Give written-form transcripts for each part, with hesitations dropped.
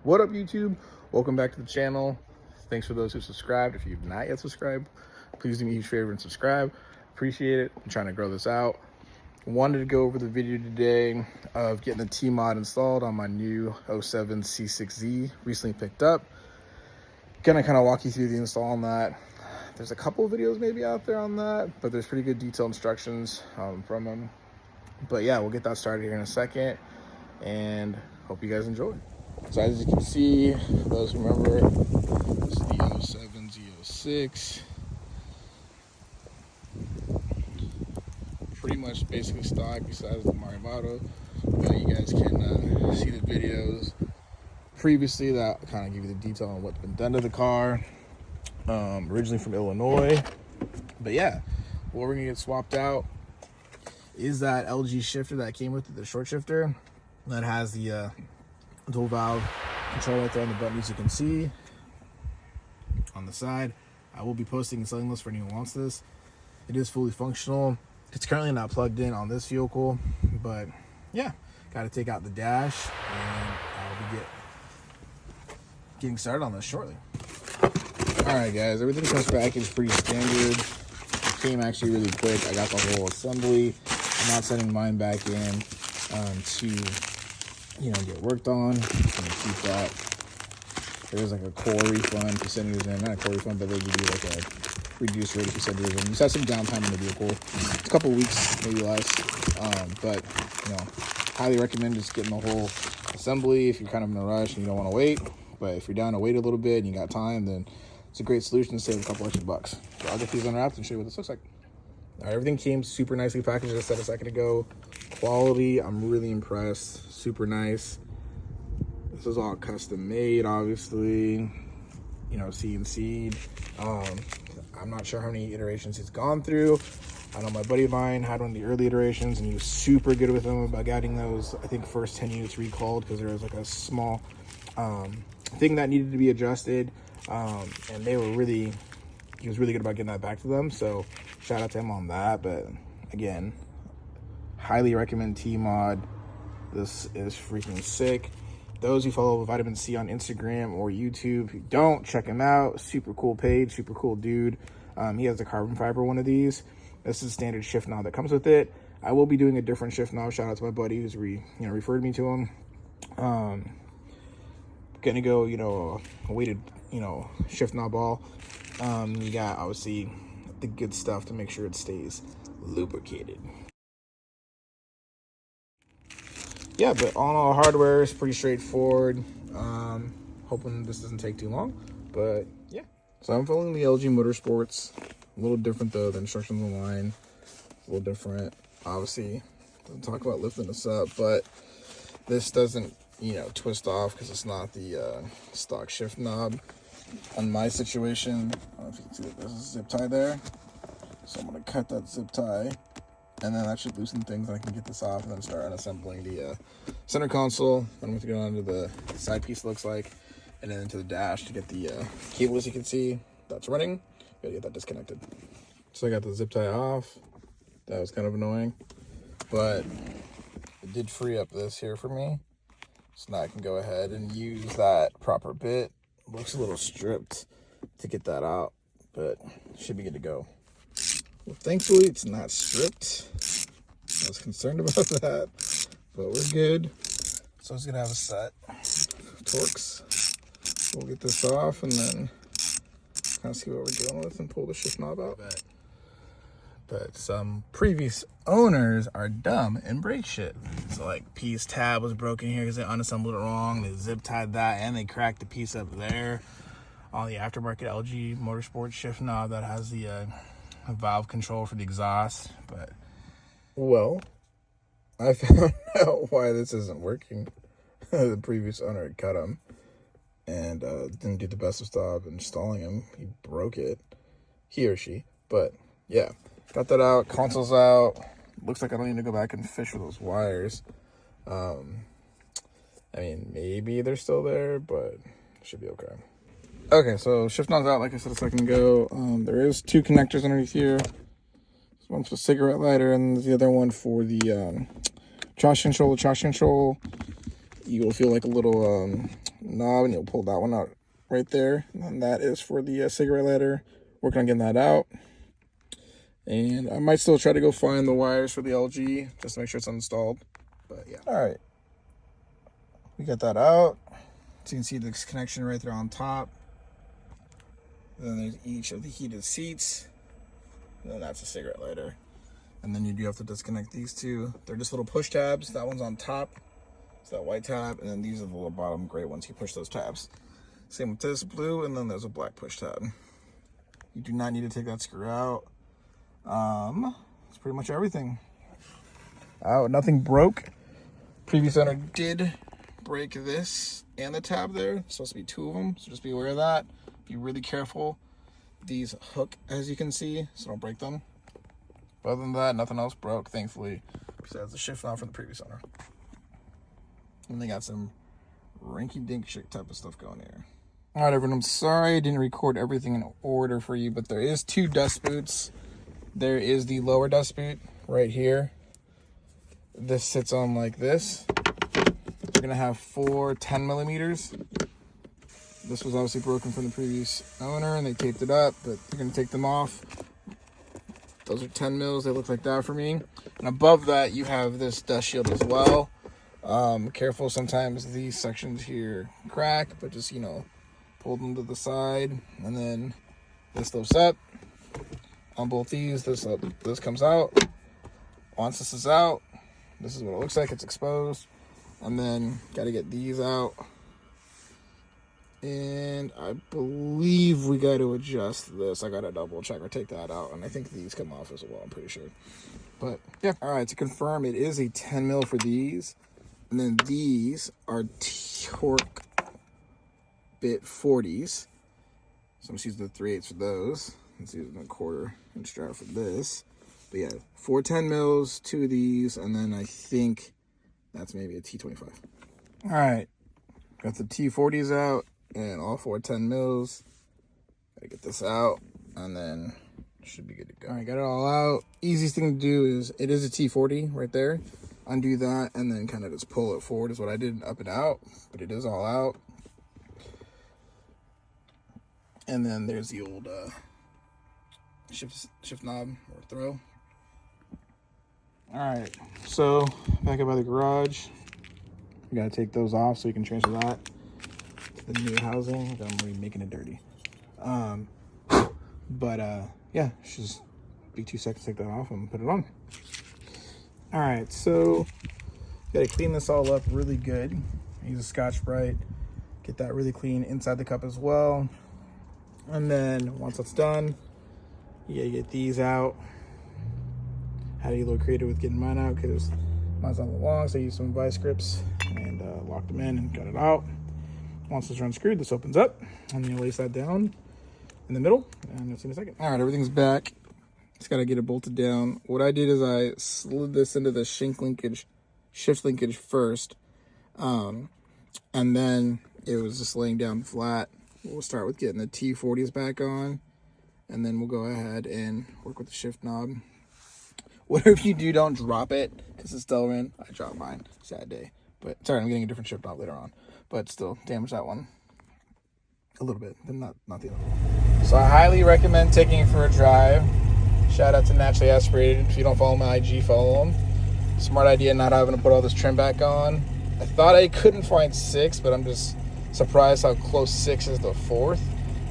What up, YouTube? Welcome back to the channel. Thanks for those who subscribed. If you've not yet subscribed, please do me a huge favor and subscribe. Appreciate it. I'm trying to grow this out. Wanted to go over the video today of getting the TMod installed on my new 07 C6 Z recently picked up. Gonna kind of walk you through the install on that. There's a couple of videos maybe out there on that, but there's pretty good detailed instructions from them. But yeah, we'll get that started here in a second, and hope you guys enjoy. So as you can see, for those who remember, this is the 07 Z06. Pretty much basically stock besides the Marimado, but you guys can see the videos previously that kind of give you the detail on what's been done to the car. Originally from Illinois, but yeah, what we're gonna get swapped out is that LG shifter that came with it, the short shifter that has the dual valve control right there on the button, as you can see on the side. I will be posting and selling this for anyone who wants this. It is fully functional. It's currently not plugged in on this vehicle, but yeah, got to take out the dash, and I'll be getting started on this shortly. All right, guys, everything comes packaged pretty standard. It came actually really quick. I got the whole assembly. I'm not sending mine back in to get worked on. Just gonna keep that. There's like a core refund for sending yours in. Not a core refund, but they give you like a reduced rate if you send yours in. You just have some downtime in the vehicle. It's a couple weeks, maybe less. But highly recommend just getting the whole assembly if you're kind of in a rush and you don't want to wait. But if you're down to wait a little bit and you got time, then it's a great solution to save a couple extra bucks. So I'll get these unwrapped and show you what this looks like. All right, everything came super nicely packaged, as I said a second ago. Quality, I'm really impressed. Super nice. This is all custom made, obviously. CNC'd. I'm not sure how many iterations it's gone through. I know my buddy of mine had one of the early iterations, and he was super good with them about getting those, I think, first 10 units recalled because there was like a small thing that needed to be adjusted. And he was really good about getting that back to them. So shout out to him on that. But again, highly recommend TMod. This is freaking sick. Those who follow Vitamin C on Instagram or YouTube who don't, check him out. Super cool page, super cool dude. He has a carbon fiber one of these. This is a standard shift knob that comes with it. I will be doing a different shift knob. Shout out to my buddy who's referred me to him. Gonna go, a weighted, shift knob ball. You got obviously the good stuff to make sure it stays lubricated. Yeah, but all in all, hardware is pretty straightforward. Hoping this doesn't take too long, but yeah. So I'm following the LG Motorsports. A little different though, the instructions online. A little different. Obviously, doesn't talk about lifting this up, but this doesn't, twist off because it's not the stock shift knob. On my situation, I don't know if you can see that there's a zip tie there. So I'm gonna cut that zip tie, and then that should loosen things, and I can get this off and then start unassembling the center console. Then I'm going to go onto the side piece, looks like, and then into the dash to get the cable, as you can see, that's running. Gotta get that disconnected. So I got the zip tie off. That was kind of annoying, but it did free up this here for me. So now I can go ahead and use that proper bit. Looks a little stripped to get that out, but should be good to go. Well, thankfully it's not stripped. I was concerned about that, but we're good. So it's gonna have a set Torx. We'll get this off and then kind of see what we're dealing with and pull the shift knob out. But some previous owners are dumb and break shit. So like piece tab was broken here because they unassembled it wrong. They zip tied that and they cracked the piece up there on the aftermarket LG Motorsports shift knob that has the valve control for the exhaust. But well, I found out why this isn't working. The previous owner had cut him and didn't do the best of job installing him. He broke it, he or she. But yeah, got that out. Console's out. Looks like I don't need to go back and fish with those wires. I mean, maybe they're still there, but it should be okay. Okay, so shift knob's out, like I said a second ago. There is two connectors underneath here. This one's for cigarette lighter, and the other one for the traction control. The traction control, you will feel like a little knob, and you'll pull that one out right there. And that is for the cigarette lighter. Working on getting that out. And I might still try to go find the wires for the LG just to make sure it's installed. But yeah. All right. We got that out. So you can see this connection right there on top. And then there's each of the heated seats. And then that's a cigarette lighter. And then you do have to disconnect these two. They're just little push tabs. That one's on top. It's that white tab. And then these are the little bottom gray ones. You push those tabs. Same with this blue. And then there's a black push tab. You do not need to take that screw out. That's pretty much everything. Oh, nothing broke. Previous owner did break this and the tab there. It's supposed to be two of them, so just be aware of that. Be really careful. These hook, as you can see, so don't break them. But other than that, nothing else broke, thankfully, besides the shift knob from the previous owner. And they got some rinky-dink shit type of stuff going here. All right, everyone, I'm sorry I didn't record everything in order for you, but there is two dust boots. There is the lower dust boot right here. This sits on like this. You're gonna have 4 10 millimeters. This was obviously broken from the previous owner and they taped it up, but you're gonna take them off. Those are 10 mils, they look like that for me. And above that, you have this dust shield as well. Careful, sometimes these sections here crack, but just, you know, pull them to the side, and then this lifts up. On both these, this comes out. Once this is out, this is what it looks like. It's exposed. And then got to get these out. And I believe we got to adjust this. I got to double check or take that out. And I think these come off as well, I'm pretty sure. But yeah, all right, to confirm, it is a 10 mil for these. And then these are torque bit 40s. So I'm just using the 3/8 for those. Let's use a 1/4 inch strap for this. But yeah, 4 10 mils, 2 of these, and then I think that's maybe a T25. All right, got the T40s out and all 4 10 mils. Gotta get this out, and then should be good to go. All right, got it all out. Easiest thing to do is, it is a T40 right there. Undo that and then kind of just pull it forward is what I did, up and out, but it is all out. And then there's the old shift knob or throw. All right, so back up by the garage. You gotta take those off so you can transfer that to the new housing. I'm already making it dirty. Yeah, just be 2 seconds, take that off and put it on. All right, so gotta clean this all up really good. Use a Scotch-Brite, get that really clean inside the cup as well. And then once that's done, you gotta get these out. Had to get a little creative with getting mine out because mine's on the long, so I used some vice grips and locked them in and got it out. Once it's unscrewed, this opens up, and then you lace that down in the middle, and you'll see in a second. All right, everything's back. Just gotta get it bolted down. What I did is I slid this into the shift linkage first, and then it was just laying down flat. We'll start with getting the T40s back on, and then we'll go ahead and work with the shift knob. Whatever you do, don't drop it, because it's Delrin. I dropped mine. Sad day. But sorry, I'm getting a different shift knob later on. But still, damage that one a little bit, but not the other one. So I highly recommend taking it for a drive. Shout out to Naturally Aspirated. If you don't follow my IG, follow them. Smart idea not having to put all this trim back on. I thought I couldn't find 6, but I'm just surprised how close 6 is to 4th.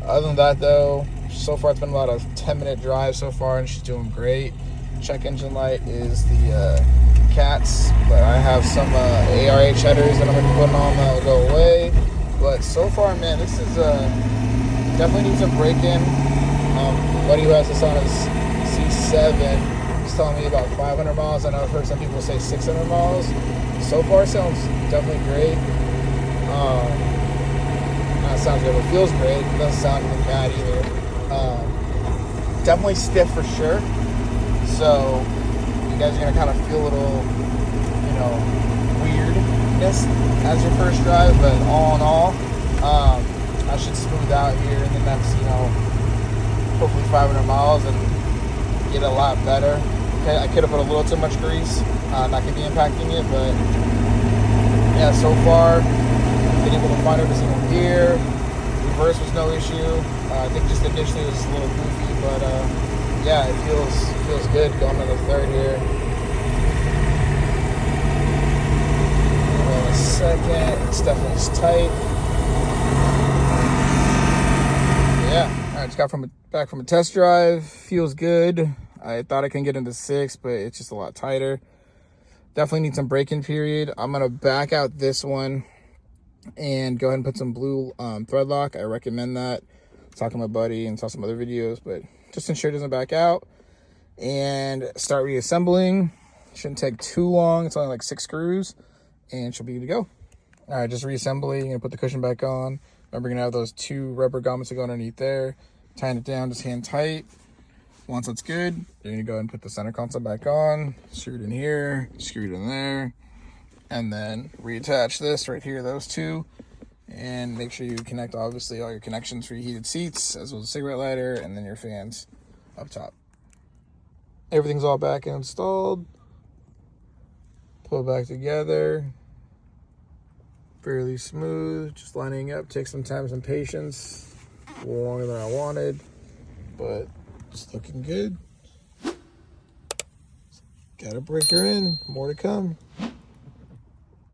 Other than that, though, so far it's been about a 10-minute drive so far, and she's doing great. Check engine light is the Cats, but I have some ARH headers that I'm going to be putting on that will go away. But so far, man, this is definitely needs a break-in. Buddy who has this on his C7, he's telling me about 500 miles, and I've heard some people say 600 miles. So far, it sounds definitely great. It sounds good, it feels great. It doesn't sound even bad either. Definitely stiff for sure. So you guys are gonna kind of feel a little, weirdness as your first drive, but all in all, I should smooth out here in the next, hopefully 500 miles and get a lot better. Okay, I could have put a little too much grease, not gonna be impacting it, but yeah, so far been able to find every single gear. Reverse was no issue. I think just initially it was a little goofy, but yeah, it feels good going to the third here. In a second, it's definitely tight. Yeah, I just got back from a test drive. Feels good. I thought I can get into 6, but it's just a lot tighter. Definitely need some braking period. I'm gonna back out this one and go ahead and put some blue thread lock. I recommend that. I was talking to my buddy and saw some other videos, but just ensure it doesn't back out. And start reassembling. Shouldn't take too long. It's only like 6 screws and she'll be good to go. All right, just reassembling and put the cushion back on. Remember, you're gonna have those 2 rubber grommets that go underneath there. Tying it down, just hand tight. Once that's good, you're gonna go ahead and put the center console back on. Screw it in here, screw it in there, and then reattach this right here, those 2. And make sure you connect, obviously, all your connections for your heated seats, as well as a cigarette lighter, and then your fans up top. Everything's all back installed. Pull it back together. Fairly smooth, just lining up. Takes some time, some patience. A little longer than I wanted, but it's looking good. Got a breaker in, more to come.